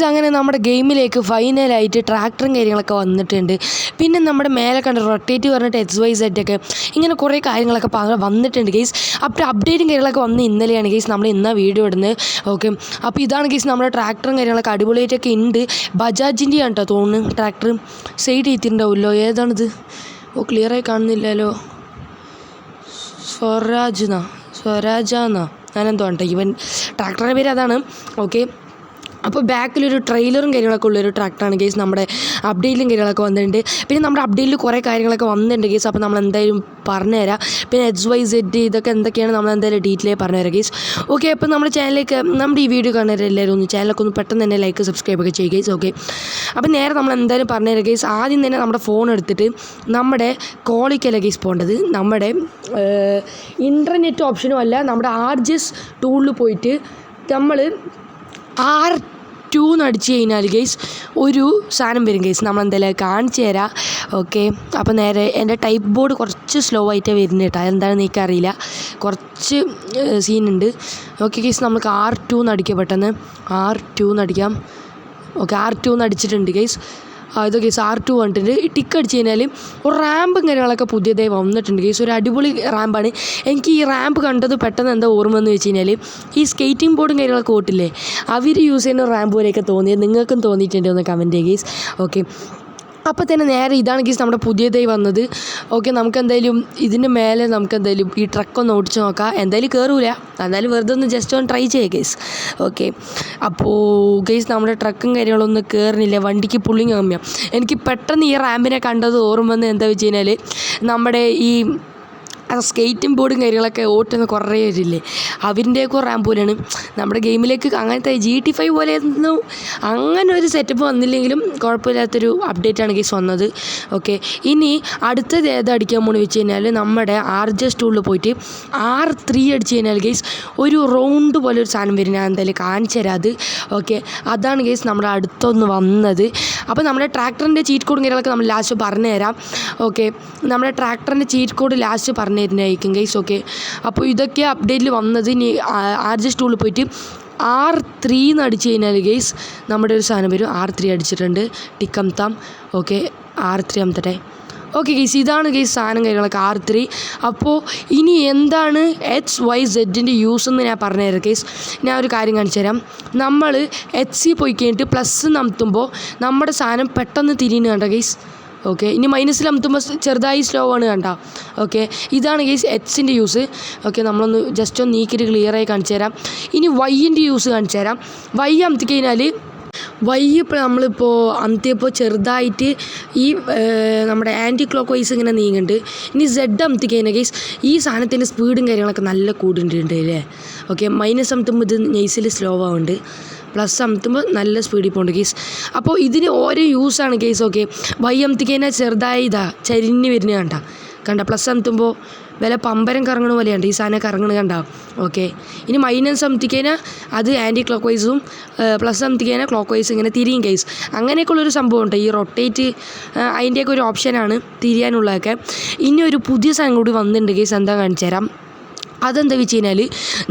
Guys അങ്ങനെ നമ്മുടെ ഗെയിമിലേക്ക് ഫൈനലായിട്ട് ട്രാക്ടറും കാര്യങ്ങളൊക്കെ വന്നിട്ടുണ്ട്. പിന്നെ നമ്മുടെ മേലെ കണ്ട റൊട്ടേറ്റ് പറഞ്ഞിട്ട് XYZ ഒക്കെ ഇങ്ങനെ കുറേ കാര്യങ്ങളൊക്കെ വന്നിട്ടുണ്ട് ഗൈസ്. അപ്പോൾ അപ്ഡേറ്റും കാര്യങ്ങളൊക്കെ വന്ന് ഇന്നലെയാണ് ഗൈസ് നമ്മൾ ഇന്നാ വീഡിയോ ഇടുന്നത്. ഓക്കെ, അപ്പോൾ ഇതാണ് ഗൈസ് നമ്മുടെ ട്രാക്ടറും കാര്യങ്ങളൊക്കെ അടിപൊളിയായിട്ടൊക്കെ ഉണ്ട്. ബജാജിൻ്റെ ആണ് കേട്ടോ തോന്നുന്നു. Tractor side ചെയ്തിട്ടുണ്ടാവുമല്ലോ, ഏതാണിത്? ഓ ക്ലിയറായി കാണുന്നില്ലല്ലോ. സ്വരാജാന്നാ ഞാനെന്തോ കേട്ടോ ഇവൻ ട്രാക്ടറിൻ്റെ പേര് അതാണ്. ഓക്കെ, അപ്പോൾ ബാക്കിലൊരു ട്രെയിലറും കാര്യങ്ങളൊക്കെ ഉള്ളൊരു ട്രാക്ടറാണ് ഗേസ്. നമ്മുടെ അപ്ഡേറ്റിലും കാര്യങ്ങളൊക്കെ വന്നിട്ടുണ്ട്. പിന്നെ നമ്മുടെ അപ്ഡേറ്റിൽ കുറേ കാര്യങ്ങളൊക്കെ വന്നിട്ടുണ്ട് ഗേസ്. അപ്പോൾ നമ്മൾ എന്തായാലും പറഞ്ഞുതരാം. പിന്നെ XYZ ഇതൊക്കെ എന്തൊക്കെയാണ് നമ്മൾ എന്തായാലും ഡീറ്റെയിലായി പറഞ്ഞുതരാം ഗേസ്. ഓക്കെ, അപ്പോൾ നമ്മുടെ ചാനലിലേക്ക് നമ്മുടെ ഈ വീഡിയോ കാണുന്നവർ എല്ലാവരും ഒന്ന് ചാനലൊക്കെ ഒന്ന് പെട്ടെന്ന് തന്നെ ലൈക്ക് സബ്സ്ക്രൈബ് ഒക്കെ ചെയ്യുക ഗേസ്. ഓക്കെ, അപ്പോൾ നേരെ നമ്മൾ എന്തായാലും പറഞ്ഞുതരാം ഗേസ്. ആദ്യം തന്നെ നമ്മുടെ ഫോൺ എടുത്തിട്ട് നമ്മുടെ കോളിക്കല്ല ഗേസ് പോകേണ്ടത്. നമ്മുടെ ഇൻ്റർനെറ്റ് ഓപ്ഷനും അല്ല, നമ്മുടെ RGS ടൂളിൽ പോയിട്ട് നമ്മൾ R2 അടിച്ച് കഴിഞ്ഞാൽ ഗൈസ് ഒരു സാധനം വരും ഗൈസ്. നമ്മളെന്തായാലും കാണിച്ചു തരാം. ഓക്കെ, അപ്പോൾ നേരെ എൻ്റെ ടൈപ്പ് ബോർഡ് കുറച്ച് സ്ലോ ആയിട്ടേ വരുന്നത് കേട്ടോ. എന്താണെന്ന് എനിക്കറിയില്ല, കുറച്ച് സീനുണ്ട്. ഓക്കെ ഗൈസ്, നമുക്ക് R2 അടിക്കാം. പെട്ടെന്ന് R2 അടിക്കാം. ഓക്കെ, R2 അടിച്ചിട്ടുണ്ട് ഗൈസ്. ഇത് ഗൈസ് R2 വന്നിട്ടുണ്ട്. ടിക്ക് അടിച്ച് കഴിഞ്ഞാൽ ഒരു റാമ്പും കാര്യങ്ങളൊക്കെ പുതിയതായി വന്നിട്ടുണ്ട് ഗൈസ്. ഒരു അടിപൊളി റാമ്പാണ്. എനിക്ക് ഈ റാമ്പ് കണ്ടത് പെട്ടെന്ന് എന്താ ഓർമ്മ എന്ന് വെച്ച് കഴിഞ്ഞാൽ ഈ സ്കേറ്റിംഗ് ബോർഡും കാര്യങ്ങളൊക്കെ ഓട്ടില്ലേ, അവർ യൂസ് ചെയ്യുന്ന റാമ്പ് പോലെയൊക്കെ തോന്നിയത്. നിങ്ങൾക്കും തോന്നിയിട്ടുണ്ടോ എന്ന് കമൻറ്റ് ചെയ്യുക ഗൈസ്. ഓക്കെ, അപ്പോൾ തന്നെ നേരെ ഇതാണ് ഗീസ് നമ്മുടെ പുതിയതായി വന്നത്. ഓക്കെ, നമുക്കെന്തായാലും ഇതിൻ്റെ മേലെ നമുക്കെന്തായാലും ഈ ട്രക്കൊന്ന് ഓടിച്ച് നോക്കാം. എന്തായാലും കയറൂല, എന്നാലും വെറുതെ ഒന്ന് ജസ്റ്റ് ഒന്ന് ട്രൈ ചെയ്യുക ഗൈസ്. ഓക്കെ, അപ്പോൾ ഗൈസ് നമ്മുടെ ട്രക്കും കാര്യങ്ങളൊന്നും കയറുന്നില്ല, വണ്ടിക്ക് പുള്ളിങ് കമ്മിയാണ്. എനിക്ക് പെട്ടെന്ന് ഈ റാമ്പിനെ കണ്ടത് ഓർമ്മ വന്ന് എന്താ വെച്ച് കഴിഞ്ഞാൽ നമ്മുടെ ഈ സ്കേറ്റിംഗ് ബോർഡും കാര്യങ്ങളൊക്കെ ഓട്ടുന്ന കുറേ പേരില്ലേ, അവരിൻ്റെയൊക്കെ റാമ്പ് പോലെയാണ്. നമ്മുടെ ഗെയിമിലേക്ക് അങ്ങനത്തെ GT5 പോലെയൊന്നും അങ്ങനെ ഒരു സെറ്റപ്പ് വന്നില്ലെങ്കിലും കുഴപ്പമില്ലാത്തൊരു അപ്ഡേറ്റാണ് ഗെയ്സ് വന്നത്. ഓക്കെ, ഇനി അടുത്തത് ഏതടിക്കാൻ പോകുന്നത് വെച്ച് കഴിഞ്ഞാൽ നമ്മുടെ RGS ടൂളിൽ പോയിട്ട് R3 അടിച്ച് കഴിഞ്ഞാൽ ഗെയ്സ് ഒരു റൗണ്ട് പോലെ ഒരു സാധനം വരും. ഞാൻ എന്തായാലും കാണിച്ചു തരാം അത്. ഓക്കെ, അതാണ് ഗെയ്സ് നമ്മുടെ അടുത്തൊന്ന് വന്നത്. അപ്പോൾ നമ്മുടെ ട്രാക്ടറിൻ്റെ ചീറ്റ് കോഡും കാര്യങ്ങളൊക്കെ നമ്മൾ ലാസ്റ്റ് പറഞ്ഞു തരാം. ഓക്കെ, നമ്മുടെ ട്രാക്ടറിൻ്റെ ചീറ്റ് കോഡ് ലാസ്റ്റ് പറഞ്ഞു തരുന്നതായിരിക്കും ഗൈസ്. ഓക്കെ, അപ്പോൾ ഇതൊക്കെ അപ്ഡേറ്റിൽ വന്നത്. ഇനി RGS ടൂളിൽ പോയിട്ട് R3 അടിച്ച് കഴിഞ്ഞാൽ ഗൈസ് നമ്മുടെ ഒരു സാധനം വരും. R3 അടിച്ചിട്ടുണ്ട്. ടിക്കംതാം. ഓക്കെ, R3 അമത്തട്ടെ. ഓക്കെ ഗൈസ്, ഇതാണ് ഗൈസ് സാധനം കാര്യങ്ങളൊക്കെ R3. അപ്പോൾ ഇനി എന്താണ് XYZൻ്റെ യൂസ് എന്ന് ഞാൻ പറഞ്ഞുതരാം ഗൈസ്. ഞാൻ ഒരു കാര്യം കാണിച്ചു തരാം. നമ്മൾ HC പോയി കഴിഞ്ഞിട്ട് പ്ലസ് നമത്തുമ്പോൾ നമ്മുടെ സാധനം പെട്ടെന്ന് തിരിയുന്നു കണ്ടോ ഗൈസ്. ഓക്കെ, ഇനി മൈനസിൽ അമത്തുമ്പോൾ ചെറുതായി സ്ലോ ആണ് കണ്ട. ഓക്കെ, ഇതാണ് ഗൈസ് Xൻ്റെ യൂസ്. ഓക്കെ, നമ്മളൊന്ന് ജസ്റ്റ് ഒന്ന് നീക്കിയിട്ട് ക്ലിയറായി കാണിച്ചു തരാം. ഇനി Yൻ്റെ യൂസ് കാണിച്ചു തരാം. Y അമത്തി കഴിഞ്ഞാൽ ഇപ്പോൾ നമ്മളിപ്പോൾ അമത്തിയപ്പോൾ ചെറുതായിട്ട് ഈ നമ്മുടെ ആൻറ്റി ക്ലോക്ക് വൈസ് ഇങ്ങനെ നീങ്ങുന്നുണ്ട്. ഇനി Z അമത്തി കഴിഞ്ഞാൽ ഗൈസ് ഈ സാധനത്തിൻ്റെ സ്പീഡും കാര്യങ്ങളൊക്കെ നല്ല കൂടുന്നുണ്ട് അല്ലേ. ഓക്കെ, മൈനസ് അമത്തുമ്പോൾ ഇത് നൈസിൽ സ്ലോ ആവുന്നുണ്ട്, പ്ലസ് അമത്തുമ്പോൾ നല്ല സ്പീഡിൽ പോകുന്നുണ്ട് ഗൈസ്. അപ്പോൾ ഇതിന് ഓരോ യൂസാണ് ഗൈസ്. ഓക്കെ, Y അമത്തി കഴിഞ്ഞാൽ ചെറുതായി ചരിഞ്ഞ് വരുന്നത് കണ്ട. പ്ലസ് അമത്തുമ്പോൾ വില പമ്പരം കറങ്ങണ പോലെയുണ്ട് ഈ സാധനം കറങ്ങണ കണ്ട. ഓക്കെ, ഇനി മൈനസ് അമത്തിക്കഴിഞ്ഞാൽ അത് ആൻറ്റി ക്ലോക്ക് വൈസും പ്ലസ് അമത്തിക്കഴിഞ്ഞാൽ ക്ലോക്ക് വൈസ് ഇങ്ങനെ തിരിയും ഗൈസ്. അങ്ങനെയൊക്കെയുള്ളൊരു സംഭവം ഉണ്ട്. ഈ റൊട്ടേറ്റ് അതിൻ്റെയൊക്കെ ഒരു ഓപ്ഷനാണ് തിരിയാനുള്ളതൊക്കെ. ഇനി ഒരു പുതിയ സാധനം കൂടി വന്നിട്ടുണ്ട് ഗൈസ്. എന്താ കാണിച്ചു തരാം. അതെന്താ വെച്ച് കഴിഞ്ഞാൽ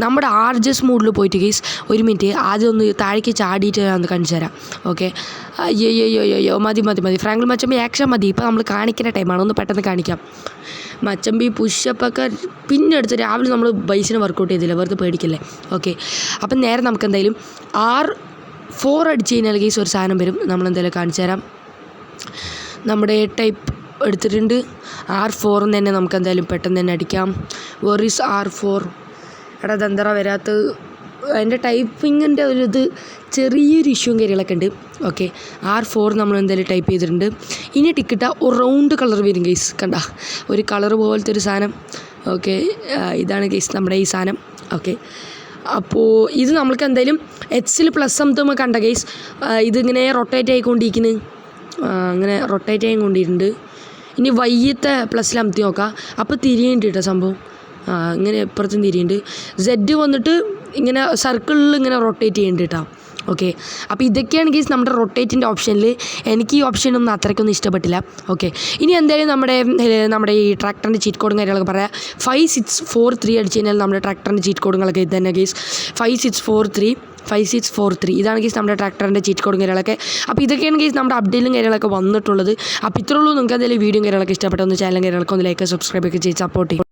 നമ്മുടെ RGS മോഡിൽ പോയിട്ട് ഗൈസ് ഒരു മിനിറ്റ് ആദ്യം ഒന്ന് താഴേക്ക് ചാടിയിട്ട് ഞാൻ ഒന്ന് കാണിച്ചു തരാം. ഓക്കെ, അയ്യോ മതി ഫ്രാങ്കിൾ മച്ചമ്പി ആക്ഷൻ മതി. ഇപ്പോൾ നമ്മൾ കാണിക്കുന്ന ടൈമാണ്, ഒന്ന് പെട്ടെന്ന് കാണിക്കാം. മച്ചമ്പി പുഷപ്പൊക്കെ പിന്നെ എടുത്ത് രാവിലെ നമ്മൾ ബൈസിന് വർക്കൗട്ട് ചെയ്തില്ല, വെറുതെ പേടിക്കല്ലേ. ഓക്കെ, അപ്പം നേരെ നമുക്ക് എന്തായാലും R4 അടിച്ച് കഴിഞ്ഞാൽ ഗൈസ് ഒരു സാധനം വരും. നമ്മളെന്തായാലും കാണിച്ചു തരാം. നമ്മുടെ ടൈപ്പ് എടുത്തിട്ടുണ്ട്. R4 തന്നെ നമുക്ക് എന്തായാലും പെട്ടെന്ന് തന്നെ അടിക്കാം. Were is R4? എടാ ദന്തറ വരാത്തത് അതിൻ്റെ ടൈപ്പിങ്ങിൻ്റെ ഒരു ചെറിയൊരു ഇഷ്യൂവും കാര്യങ്ങളൊക്കെ ഉണ്ട്. ഓക്കെ, R4 നമ്മൾ എന്തായാലും ടൈപ്പ് ചെയ്തിട്ടുണ്ട്. ഇനി ടിക്കറ്റ ഒരു റൗണ്ട് കളർ വരും ഗൈസ്. കണ്ട ഒരു കളർ പോലത്തെ ഒരു സാധനം. ഓക്കെ, ഇതാണ് ഗൈസ് നമ്മുടെ ഈ സാധനം. ഓക്കെ, അപ്പോൾ ഇത് നമ്മൾക്ക് എന്തായാലും Xൽ പ്ലസ് അമത്തുമ്പോൾ കണ്ട ഗൈസ് ഇതിങ്ങനെ റൊട്ടേറ്റ് ആയിക്കൊണ്ടിരിക്കുന്നു. അങ്ങനെ റൊട്ടേറ്റ് ആയിക്കൊണ്ടിട്ടുണ്ട്. ഇനി വൈകിട്ട് പ്ലസ്സിൽ അമത്തി നോക്കാം. അപ്പോൾ തിരിയുന്നുണ്ട് കേട്ടോ സംഭവം. ഇങ്ങനെ എപ്പുറത്തും തിരിയുന്നുണ്ട്. Z വന്നിട്ട് ഇങ്ങനെ സർക്കിളിൽ ഇങ്ങനെ റൊട്ടേറ്റ് ചെയ്യുന്നുണ്ട് കേട്ടോ. ഓക്കെ. അപ്പോൾ ഇതൊക്കെയാണ് ഗൈസ് നമ്മുടെ റൊട്ടേറ്റിൻ്റെ ഓപ്ഷനിൽ. എനിക്ക് ഈ ഓപ്ഷനൊന്നും അത്രയ്ക്കൊന്നും ഇഷ്ടപ്പെട്ടില്ല. ഓക്കെ, ഇനി എന്തായാലും നമ്മുടെ ഈ ട്രാക്ടറിൻ്റെ ചീറ്റ് കോഡും കാര്യങ്ങളൊക്കെ പറയാം. 5643 അടിച്ച് കഴിഞ്ഞാൽ നമ്മുടെ ട്രാക്ടറിൻ്റെ ചീറ്റ് കോഡുകളൊക്കെ ഇത് തന്നെ ഗൈസ്. 5643 ഇതാണ് ഗൈസ് നമ്മുടെ ട്രാക്ടറിൻ്റെ ചീറ്റ് കോഡും കാര്യങ്ങളൊക്കെ. അപ്പോൾ ഇതൊക്കെയാണ് ഗൈസ് നമ്മുടെ അപ്ഡേറ്റും കാര്യങ്ങളൊക്കെ വന്നിട്ടുള്ളത്. അപ്പോൾ ഇത്രയുള്ളൂ. നിങ്ങൾക്ക് എന്തായാലും വീഡിയോ കാര്യങ്ങളൊക്കെ ഇഷ്ടപ്പെട്ടൊന്ന് ചാനലും കാര്യങ്ങളൊക്കെ ഒന്ന് ലൈക്ക് സബ്സ്ക്രൈബ് ഒക്കെ ചെയ്ത് സപ്പോർട്ട് ചെയ്യും.